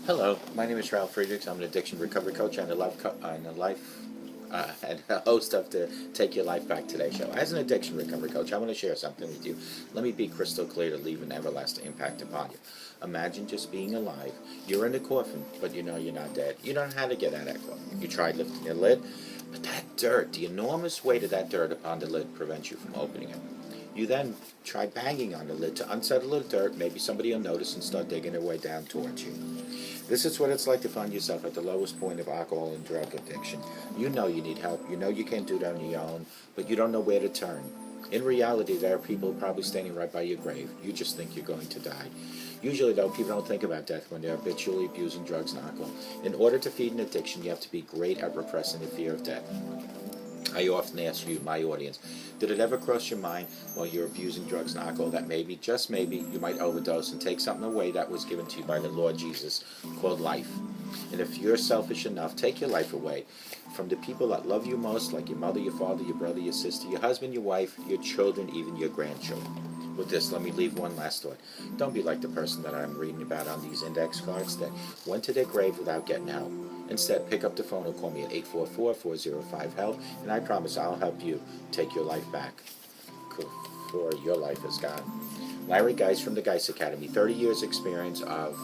Hello, my name is Ralf Friedrichs. I'm an addiction recovery coach and and a host of the Take Your Life Back Today show. As an addiction recovery coach, I want to share something with you. Let me be crystal clear to leave an everlasting impact upon you. Imagine just being alive. You're in a coffin, but you know you're not dead. You don't know how to get out of that coffin. You tried lifting the lid, but that dirt, the enormous weight of that dirt upon the lid prevents you from opening it. You then try banging on the lid to unsettle the dirt. Maybe somebody will notice and start digging their way down towards you. This is what it's like to find yourself at the lowest point of alcohol and drug addiction. You know you need help. You know you can't do it on your own, but you don't know where to turn. In reality, there are people probably standing right by your grave. You just think you're going to die. Usually, though, people don't think about death when they're habitually abusing drugs and alcohol. In order to feed an addiction, you have to be great at repressing the fear of death. I often ask you, my audience, did it ever cross your mind while you're abusing drugs and alcohol that maybe, just maybe, you might overdose and take something away that was given to you by the Lord Jesus called life? And if you're selfish enough, take your life away from the people that love you most, like your mother, your father, your brother, your sister, your husband, your wife, your children, even your grandchildren. With this, let me leave one last thought. Don't be like the person that I'm reading about on these index cards that went to their grave without getting help. Instead, pick up the phone or call me at 844-405-HELP, and I promise I'll help you take your life back before your life is gone. Larry Geis from the Geis Academy, 30 years experience of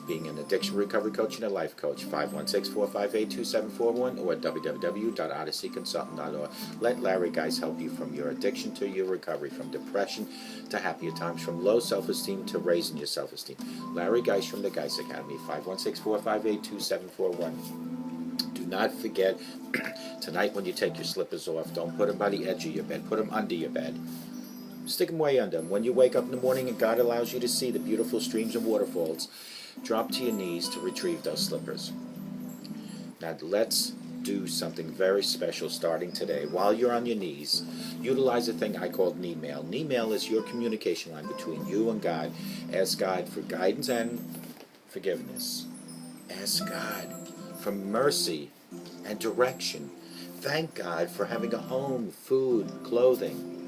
being an addiction recovery coach and a life coach, 516-458-2741 or www.odysseyconsultant.org. Let Larry Geis help you from your addiction to your recovery, from depression to happier times, from low self-esteem to raising your self-esteem. Larry Geis from the Geis Academy, 516-458-2741. Do not forget, tonight when you take your slippers off, don't put them by the edge of your bed. Put them under your bed. Stick them way under them. When you wake up in the morning and God allows you to see the beautiful streams and waterfalls, drop to your knees to retrieve those slippers. Now let's do something very special starting today. While you're on your knees, utilize a thing I call knee mail. Knee mail is your communication line between you and God. Ask God for guidance and forgiveness. Ask God for mercy and direction. Thank God for having a home, food, clothing.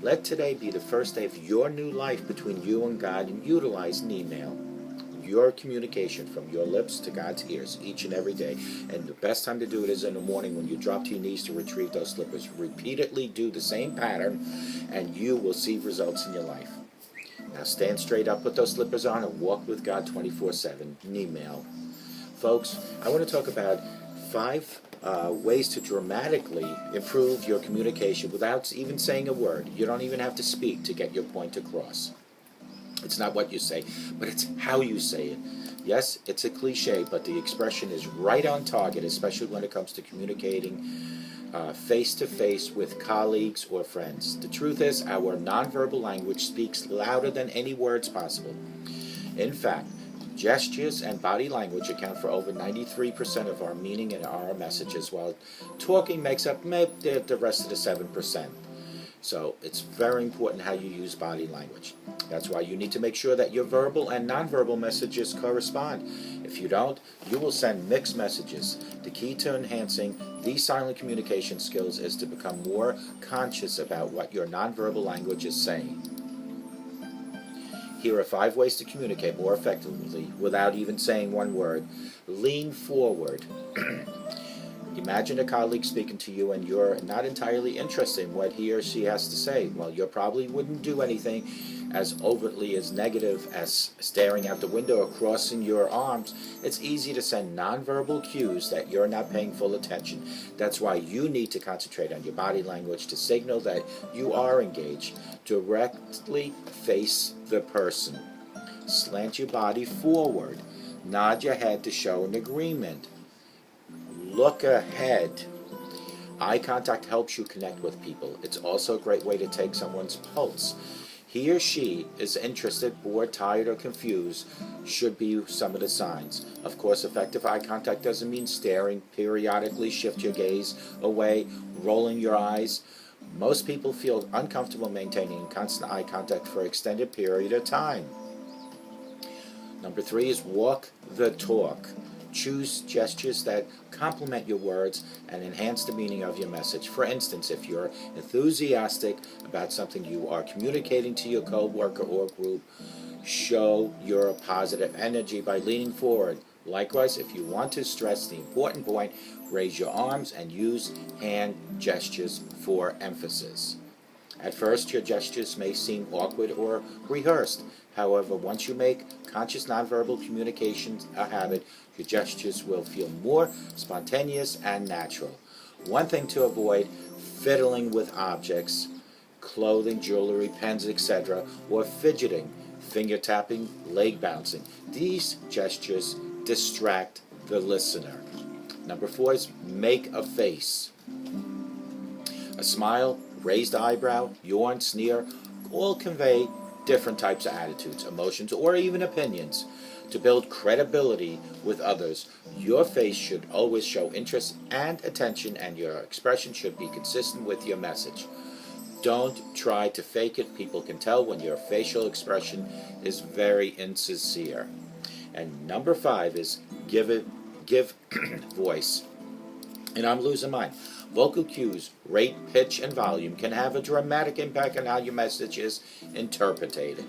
Let today be the first day of your new life between you and God, and utilize knee mail. Your communication from your lips to God's ears each and every day. And the best time to do it is in the morning when you drop to your knees to retrieve those slippers. Repeatedly do the same pattern and you will see results in your life. Now stand straight up, put those slippers on, and walk with God 24/7. Knee mail. Folks, I want to talk about 5 ways to dramatically improve your communication without even saying a word. You don't even have to speak to get your point across. It's not what you say, but it's how you say it. Yes, it's a cliche, but the expression is right on target, especially when it comes to communicating face-to-face with colleagues or friends. The truth is, our nonverbal language speaks louder than any words possible. In fact, gestures and body language account for over 93% of our meaning and our messages, while talking makes up the rest of the 7%. So it's very important how you use body language. That's why you need to make sure that your verbal and nonverbal messages correspond. If you don't, you will send mixed messages. The key to enhancing these silent communication skills is to become more conscious about what your nonverbal language is saying. Here are 5 ways to communicate more effectively without even saying one word. Lean forward. Imagine a colleague speaking to you and you're not entirely interested in what he or she has to say. Well, you probably wouldn't do anything as overtly as negative as staring out the window or crossing your arms. It's easy to send nonverbal cues that you're not paying full attention. That's why you need to concentrate on your body language to signal that you are engaged. Directly face the person. Slant your body forward. Nod your head to show an agreement. Look ahead. Eye contact helps you connect with people. It's also a great way to take someone's pulse. He or she is interested, bored, tired, or confused should be some of the signs. Of course, effective eye contact doesn't mean staring. Periodically shift your gaze away, rolling your eyes. Most people feel uncomfortable maintaining constant eye contact for an extended period of time. Number 3 is walk the talk. Choose gestures that complement your words and enhance the meaning of your message. For instance, if you're enthusiastic about something you are communicating to your coworker or group, show your positive energy by leaning forward. Likewise, if you want to stress the important point, raise your arms and use hand gestures for emphasis. At first, your gestures may seem awkward or rehearsed. However, once you make conscious nonverbal communications a habit, your gestures will feel more spontaneous and natural. One thing to avoid: fiddling with objects, clothing, jewelry, pens, etc., or fidgeting, finger tapping, leg bouncing. These gestures distract the listener. Number 4 is make a face. A smile, raised eyebrow, yawn, sneer, all convey different types of attitudes, emotions, or even opinions. To build credibility with others, your face should always show interest and attention, and your expression should be consistent with your message. Don't try to fake it. People can tell when your facial expression is very insincere. And number 5 is give voice. And I'm losing mine. Vocal cues, rate, pitch, and volume can have a dramatic impact on how your message is interpreted.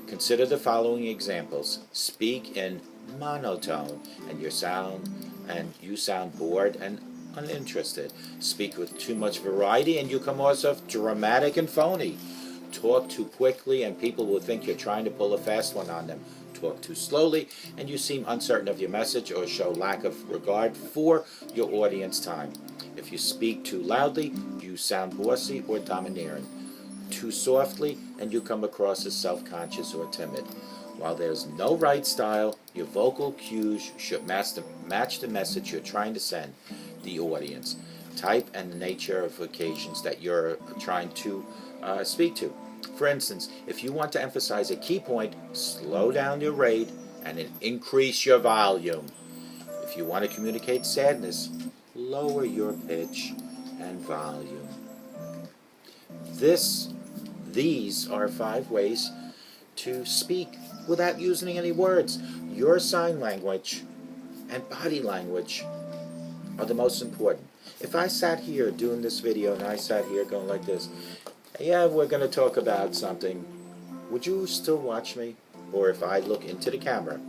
Consider the following examples. Speak in monotone and you sound bored and uninterested. Speak with too much variety and you come off dramatic and phony. Talk too quickly and people will think you're trying to pull a fast one on them. Talk too slowly and you seem uncertain of your message or show lack of regard for your audience time. If you speak too loudly, you sound bossy or domineering. Too softly and you come across as self-conscious or timid. While there's no right style, your vocal cues should match the message you're trying to send the audience, type, and the nature of occasions that you're trying to speak to. For instance, if you want to emphasize a key point, slow down your rate and increase your volume. If you want to communicate sadness, lower your pitch and volume. These are 5 ways to speak without using any words. Your sign language and body language are the most important. If I sat here doing this video and I sat here going like this, yeah, we're going to talk about something, would you still watch me? Or if I look into the camera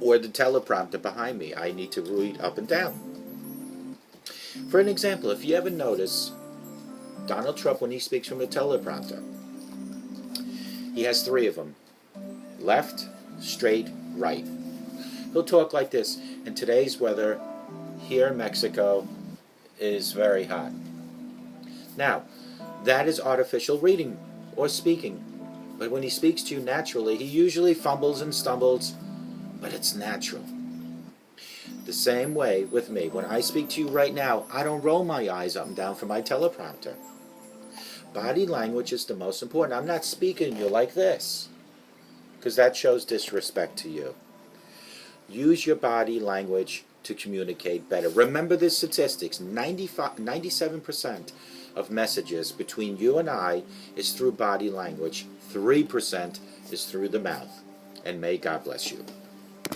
or the teleprompter behind me, I need to read up and down. For an example, if you ever notice Donald Trump, when he speaks from the teleprompter, he has 3 of them: left, straight, right. He'll talk like this. In today's weather here in Mexico is very hot. Now, that is artificial reading or speaking. But when he speaks to you naturally, he usually fumbles and stumbles, but it's natural. The same way with me. When I speak to you right now, I don't roll my eyes up and down for my teleprompter. Body language is the most important. I'm not speaking to you like this, because that shows disrespect to you. Use your body language to communicate better. Remember the statistics. 97% of messages between you and I is through body language. 3% is through the mouth. And may God bless you.